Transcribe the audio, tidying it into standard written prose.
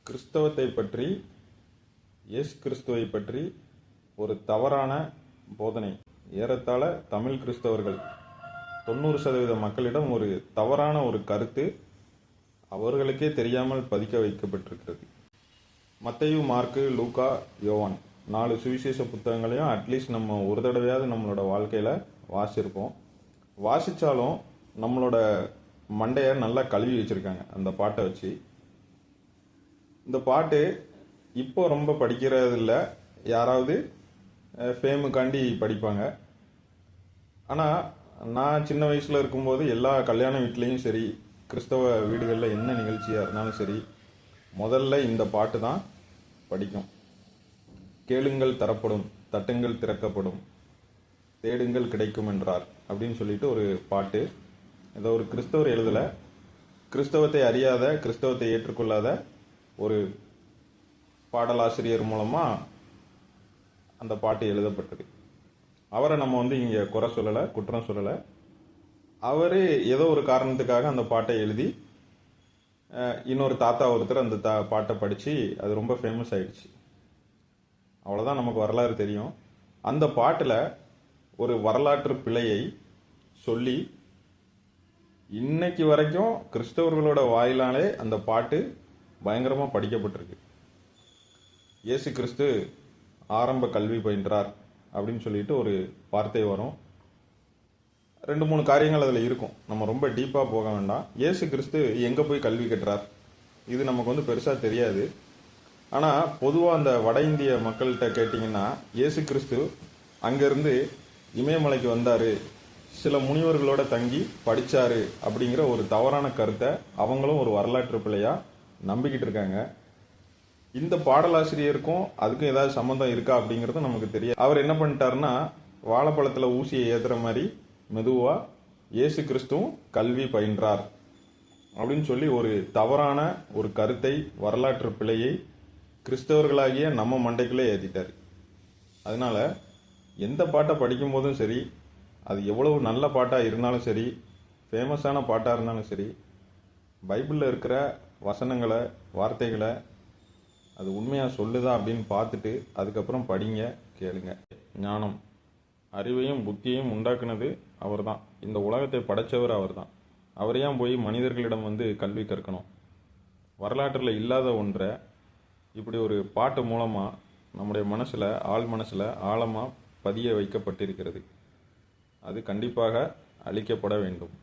கிறிஸ்தவத்தை பற்றி, இயேசு கிறிஸ்துவை பற்றி ஒரு தவறான போதனை ஏறத்தாழ தமிழ் கிறிஸ்தவர்கள் 90% மக்களிடம் ஒரு தவறான ஒரு கருத்து அவர்களுக்கே தெரியாமல் பதிக்க வைக்கப்பட்டிருக்கிறது. மத்தேயு, மார்க்கு, லூக்கா, யோவான் 4 சுவிசேஷ புத்தகங்களையும் அட்லீஸ்ட் நம்ம ஒரு தடவையாவது நம்மளோட வாழ்க்கையில் வாசிச்சிருப்போம். வாசித்தாலும் நம்மளோட மண்டையை நல்லா கழுவி வச்சுருக்காங்க அந்த பாட்டை வச்சு. இந்த பாட்டு இப்போ ரொம்ப படிக்கிறது இல்லை, யாராவது ஃபேமுக்காண்டி படிப்பாங்க. ஆனால் நான் சின்ன வயசில் இருக்கும்போது எல்லா கல்யாண வீட்லேயும் சரி, கிறிஸ்தவ வீடுகளில் என்ன நிகழ்ச்சியாக இருந்தாலும் சரி, முதல்ல இந்த பாட்டு தான் படிக்கும். கேளுங்கள் தரப்படும், தட்டுங்கள் திறக்கப்படும், தேடுங்கள் கிடைக்கும் என்றார் அப்படின்னு சொல்லிட்டு ஒரு பாட்டு. இதை ஒரு கிறிஸ்தவர் எழுதலை, கிறிஸ்தவத்தை அறியாத, கிறிஸ்தவத்தை ஏற்றுக்கொள்ளாத ஒரு பாடலாசிரியர் மூலமாக அந்த பாட்டு எழுதப்பட்டது. அவரை நம்ம இங்கே குறை சொல்லலை, குற்றம் சொல்லலை. அவர் ஏதோ ஒரு காரணத்துக்காக அந்த பாட்டை எழுதி இன்னொரு தாத்தா ஒருத்தர் அந்த பாட்டை படித்து அது ரொம்ப ஃபேமஸ் ஆயிடுச்சு. அவ்வளோதான் நமக்கு வரலாறு தெரியும். அந்த பாட்டில் ஒரு வரலாற்று பிழையை சொல்லி இன்னைக்கு வரைக்கும் கிறிஸ்தவர்களோட வாயிலாலே அந்த பாட்டு பயங்கரமாக படிக்கப்பட்டிருக்கு. இயேசு கிறிஸ்து ஆரம்ப கல்வி பயின்றார் அப்படின்னு சொல்லிட்டு ஒரு வார்த்தை வரும். 2-3 காரியங்கள் அதில் இருக்கும், நம்ம ரொம்ப டீப்பாக போக வேண்டாம். இயேசு கிறிஸ்து எங்கே போய் கல்வி கற்றார் இது நமக்கு பெருசாக தெரியாது. ஆனால் பொதுவாக அந்த வட இந்திய மக்கள்கிட்ட கேட்டிங்கன்னா, இயேசு கிறிஸ்து அங்கேருந்து இமயமலைக்கு வந்தார், சில முனிவர்களோட தங்கி படித்தார் அப்படிங்கிற ஒரு தவறான கருத்தை அவங்களும் ஒரு வரலாற்று பிள்ளையாக நம்பிக்கிட்டு இருக்காங்க. இந்த பாடலாசிரியருக்கும் அதுக்கும் ஏதாவது சம்மந்தம் இருக்கா அப்படிங்கிறது நமக்கு தெரியாது. அவர் என்ன பண்ணிட்டாருன்னா, வாழைப்பழத்தில் ஊசியை ஏற்றுற மாதிரி மெதுவாக இயேசு கிறிஸ்துவும் கல்வி பயின்றார் அப்படின்னு சொல்லி ஒரு தவறான ஒரு கருத்தை, வரலாற்று பிழையை கிறிஸ்தவர்களாகிய நம்ம மண்டைக்குள்ளே ஏற்றிட்டார். அதனால் எந்த பாட்டை படிக்கும் போதும் சரி, அது எவ்வளவு நல்ல பாட்டாக இருந்தாலும் சரி, ஃபேமஸான பாட்டாக இருந்தாலும் சரி, பைபிளில் இருக்கிற வசனங்களை, வார்த்தைகளை அது உண்மையாக சொல்லுதா அப்படின்னு பார்த்துட்டு அதுக்கப்புறம் படிங்க, கேளுங்க. ஞானம், அறிவையும் புத்தியையும் உண்டாக்குனது அவர் தான். இந்த உலகத்தை படைத்தவர் அவர் தான். அவரையாம் போய் மனிதர்களிடம் கல்வி கற்கணும்? வரலாற்றில் இல்லாத ஒன்றை இப்படி ஒரு பாட்டு மூலமாக நம்முடைய மனசில், ஆழ் மனசில் ஆழமாக பதிய வைக்கப்பட்டிருக்கிறது. அது கண்டிப்பாக அழிக்கப்பட வேண்டும்.